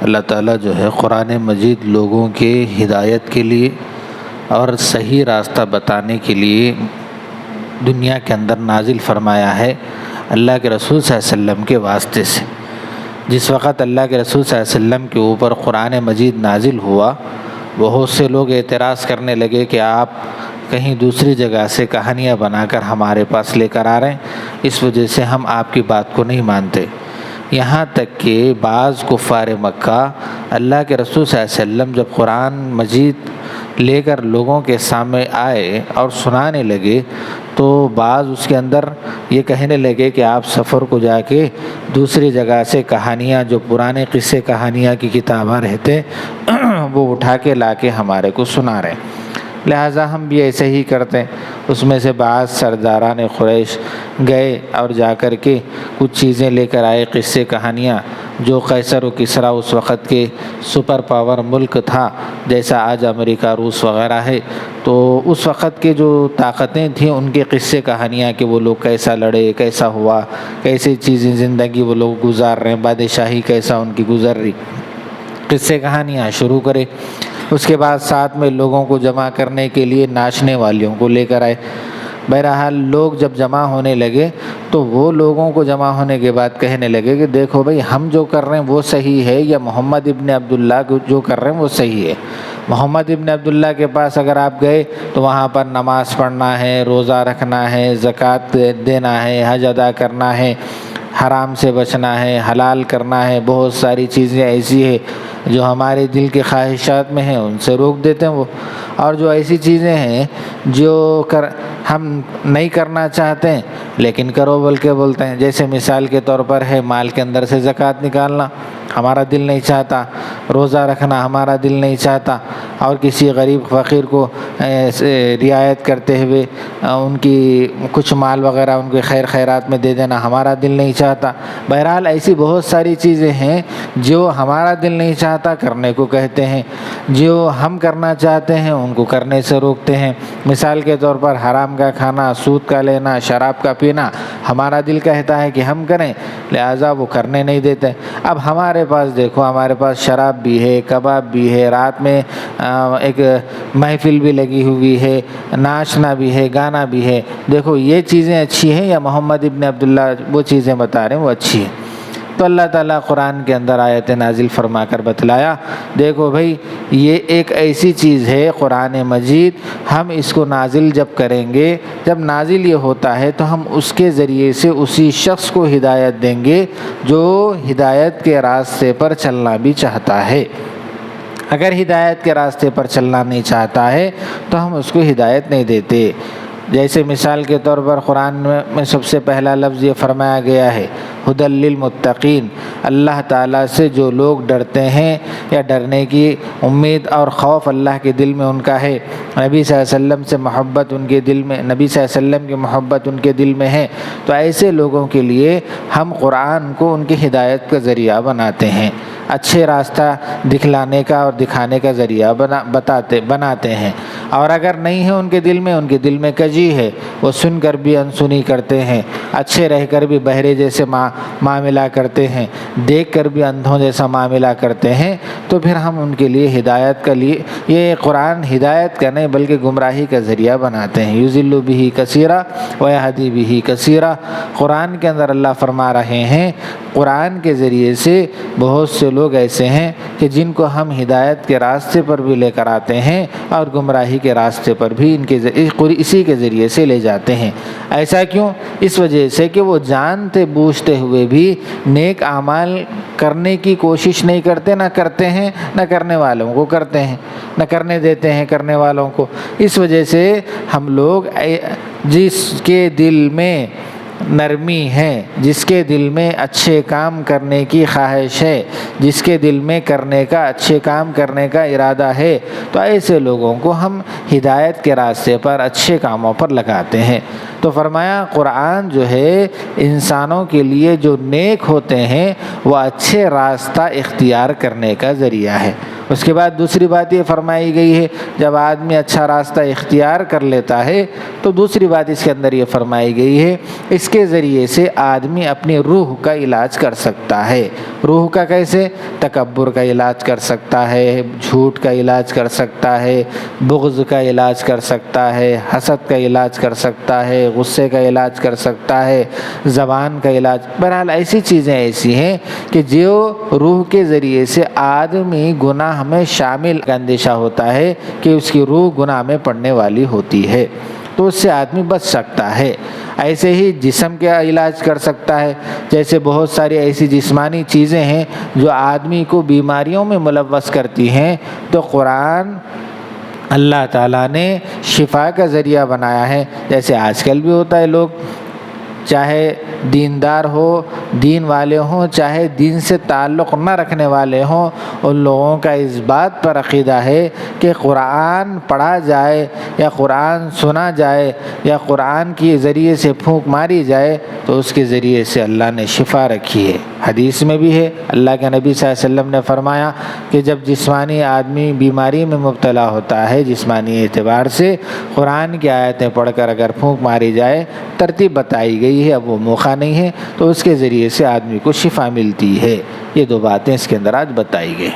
اللہ تعالیٰ جو ہے قرآن مجید لوگوں کے ہدایت کے لیے اور صحیح راستہ بتانے کے لیے دنیا کے اندر نازل فرمایا ہے اللہ کے رسول صلی اللہ علیہ وسلم کے واسطے سے۔ جس وقت اللہ کے رسول صلی اللہ علیہ وسلم کے اوپر قرآن مجید نازل ہوا، بہت سے لوگ اعتراض کرنے لگے کہ آپ کہیں دوسری جگہ سے کہانیاں بنا کر ہمارے پاس لے کر آ رہے ہیں، اس وجہ سے ہم آپ کی بات کو نہیں مانتے۔ یہاں تک کہ بعض کفار مکہ اللہ کے رسول صلی اللہ علیہ وسلم جب قرآن مجید لے کر لوگوں کے سامنے آئے اور سنانے لگے تو بعض اس کے اندر یہ کہنے لگے کہ آپ سفر کو جا کے دوسری جگہ سے کہانیاں، جو پرانے قصے کہانیاں کی کتابیں رہتے وہ اٹھا کے لا کے ہمارے کو سنا رہے ہیں، لہٰذا ہم بھی ایسے ہی کرتے ہیں۔ اس میں سے بعض سرداران قریش گئے اور جا کر کے کچھ چیزیں لے کر آئے، قصے کہانیاں، جو قیصر و کسریٰ اس وقت کے سپر پاور ملک تھا، جیسا آج امریکہ روس وغیرہ ہے، تو اس وقت کے جو طاقتیں تھیں ان کے قصے کہانیاں کہ وہ لوگ کیسا لڑے، کیسا ہوا، کیسی چیزیں زندگی وہ لوگ گزار رہے ہیں، بادشاہی کیسا ان کی گزر رہی، قصے کہانیاں شروع کرے۔ اس کے بعد ساتھ میں لوگوں کو جمع کرنے کے لیے ناچنے والیوں کو لے کر آئے۔ بہرحال لوگ جب جمع ہونے لگے تو وہ لوگوں کو جمع ہونے کے بعد کہنے لگے کہ دیکھو بھائی، ہم جو کر رہے ہیں وہ صحیح ہے یا محمد ابن عبداللہ جو کر رہے ہیں وہ صحیح ہے؟ محمد ابن عبداللہ کے پاس اگر آپ گئے تو وہاں پر نماز پڑھنا ہے، روزہ رکھنا ہے، زکوٰۃ دینا ہے، حج ادا کرنا ہے، حرام سے بچنا ہے، حلال کرنا ہے، بہت ساری چیزیں ایسی ہیں جو ہمارے دل کے خواہشات میں ہیں ان سے روک دیتے ہیں وہ، اور جو ایسی چیزیں ہیں جو ہم نہیں کرنا چاہتے ہیں لیکن کرو بول کے بولتے ہیں، جیسے مثال کے طور پر ہے مال کے اندر سے زکوٰۃ نکالنا، ہمارا دل نہیں چاہتا، روزہ رکھنا ہمارا دل نہیں چاہتا، اور کسی غریب فقیر کو رعایت کرتے ہوئے ان کی کچھ مال وغیرہ ان کے خیر خیرات میں دے دینا ہمارا دل نہیں چاہتا۔ بہرحال ایسی بہت ساری چیزیں ہیں جو ہمارا دل نہیں چاہتا کرنے کو کہتے ہیں، جو ہم کرنا چاہتے ہیں ان کو کرنے سے روکتے ہیں۔ مثال کے طور پر حرام کا کھانا، سود کا لینا، شراب کا پینا ہمارا دل کہتا ہے کہ ہم کریں، لہٰذا وہ کرنے نہیں دیتے۔ اب ہمارے پاس دیکھو، ہمارے پاس شراب بھی ہے، کباب بھی ہے، رات میں ایک محفل بھی لگی ہوئی ہے، ناچنا بھی ہے، گانا بھی ہے، دیکھو یہ چیزیں اچھی ہیں یا محمد ابن عبداللہ وہ چیزیں بتا رہے ہیں وہ اچھی ہیں؟ تو اللہ تعالیٰ قرآن کے اندر آیت نازل فرما کر بتلایا، دیکھو بھائی یہ ایک ایسی چیز ہے قرآن مجید، ہم اس کو نازل جب کریں گے، جب نازل یہ ہوتا ہے تو ہم اس کے ذریعے سے اسی شخص کو ہدایت دیں گے جو ہدایت کے راستے پر چلنا بھی چاہتا ہے۔ اگر ہدایت کے راستے پر چلنا نہیں چاہتا ہے تو ہم اس کو ہدایت نہیں دیتے۔ جیسے مثال کے طور پر قرآن میں سب سے پہلا لفظ یہ فرمایا گیا ہے ھدی للمتقین، اللہ تعالیٰ سے جو لوگ ڈرتے ہیں یا ڈرنے کی امید اور خوف اللہ کے دل میں ان کا ہے، نبی صلی اللہ علیہ وسلم سے محبت ان کے دل میں، نبی صلی اللہ علیہ وسلم کی محبت ان کے دل میں ہے، تو ایسے لوگوں کے لیے ہم قرآن کو ان کی ہدایت کا ذریعہ بناتے ہیں، اچھے راستہ دکھلانے کا اور دکھانے کا ذریعہ بناتے ہیں۔ اور اگر نہیں ہے ان کے دل میں کجی ہے، وہ سن کر بھی انسنی کرتے ہیں، اچھے رہ کر بھی بہرے جیسے معاملہ کرتے ہیں، دیکھ کر بھی اندھوں جیسا معاملہ کرتے ہیں، تو پھر ہم ان کے لیے ہدایت کا لیے یہ قرآن ہدایت کا نہیں بلکہ گمراہی کا ذریعہ بناتے ہیں۔ یضل بہ کثیرا ویہدی بہ کثیرا، قرآن کے اندر اللہ فرما رہے ہیں قرآن کے ذریعے سے بہت سے لوگ ایسے ہیں کہ جن کو ہم ہدایت کے راستے پر بھی لے کر آتے ہیں اور گمراہی کے راستے پر بھی اسی کے ذریعے سے لے جاتے ہیں۔ ایسا کیوں؟ اس وجہ سے کہ وہ جانتے بوجھتے ہوئے بھی نیک اعمال کرنے کی کوشش نہیں کرتے، نہ کرتے ہیں، نہ کرنے والوں کو کرتے ہیں، نہ کرنے دیتے ہیں کرنے والوں کو۔ اس وجہ سے ہم لوگ جس کے دل میں نرمی ہے، جس کے دل میں اچھے کام کرنے کی خواہش ہے، جس کے دل میں کرنے کا اچھے کام کرنے کا ارادہ ہے، تو ایسے لوگوں کو ہم ہدایت کے راستے پر اچھے کاموں پر لگاتے ہیں۔ تو فرمایا قرآن جو ہے انسانوں کے لیے جو نیک ہوتے ہیں وہ اچھے راستہ اختیار کرنے کا ذریعہ ہے۔ اس کے بعد دوسری بات یہ فرمائی گئی ہے جب آدمی اچھا راستہ اختیار کر لیتا ہے تو دوسری بات اس کے اندر یہ فرمائی گئی ہے اس کے ذریعے سے آدمی اپنی روح کا علاج کر سکتا ہے۔ روح کا کیسے؟ تکبر کا علاج کر سکتا ہے، جھوٹ کا علاج کر سکتا ہے، بغض کا علاج کر سکتا ہے، حسد کا علاج کر سکتا ہے، غصے کا علاج کر سکتا ہے، زبان کا علاج۔ بہرحال ایسی چیزیں ایسی ہیں کہ جو روح کے ذریعے سے آدمی گناہ میں شامل کا اندیشہ ہوتا ہے کہ اس کی روح گناہ میں پڑنے والی ہوتی ہے تو اس سے آدمی بچ سکتا ہے۔ ایسے ہی جسم کا علاج کر سکتا ہے، جیسے بہت ساری ایسی جسمانی چیزیں ہیں جو آدمی کو بیماریوں میں ملوث کرتی ہیں تو قرآن اللہ تعالیٰ نے شفا کا ذریعہ بنایا ہے۔ جیسے آج کل بھی ہوتا ہے، لوگ چاہے دیندار ہو، دین والے ہوں، چاہے دین سے تعلق نہ رکھنے والے ہوں، ان لوگوں کا اس بات پر عقیدہ ہے کہ قرآن پڑھا جائے یا قرآن سنا جائے یا قرآن کے ذریعے سے پھونک ماری جائے تو اس کے ذریعے سے اللہ نے شفا رکھی ہے۔ حدیث میں بھی ہے، اللہ کے نبی صلی اللہ علیہ وسلم نے فرمایا کہ جب جسمانی آدمی بیماری میں مبتلا ہوتا ہے جسمانی اعتبار سے، قرآن کی آیتیں پڑھ کر اگر پھونک ماری جائے، ترتیب بتائی گئی ہے، اب وہ موقع نہیں ہے، تو اس کے ذریعے سے آدمی کو شفا ملتی ہے۔ یہ دو باتیں اس کے اندر آج بتائی گئی۔